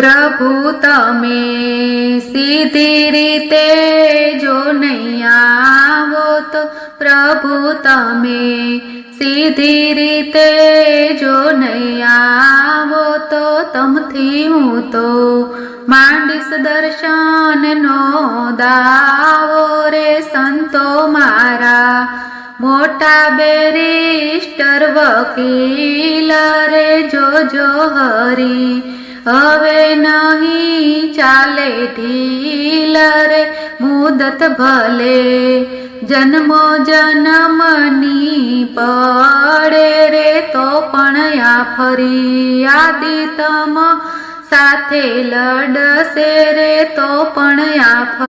પ્રભુ તમે સીધી રીતે જો નહીં આવો તો, પ્રભુ તમે સીધી રીતે જો નહીં આવો તો, તમથી હું તો માંડીશ દર્શનનો દાવો રે સંતો મારા મોટા બેરિસ્ટર વકીલ રે જોજો હરી હવે નહીં ચાલે ઢીલ રે મુદત ભલે જન્મો જન્મની પડે રે તો પણ આ ફરી આદિતમ સાથે લડશે રે તો પણ આ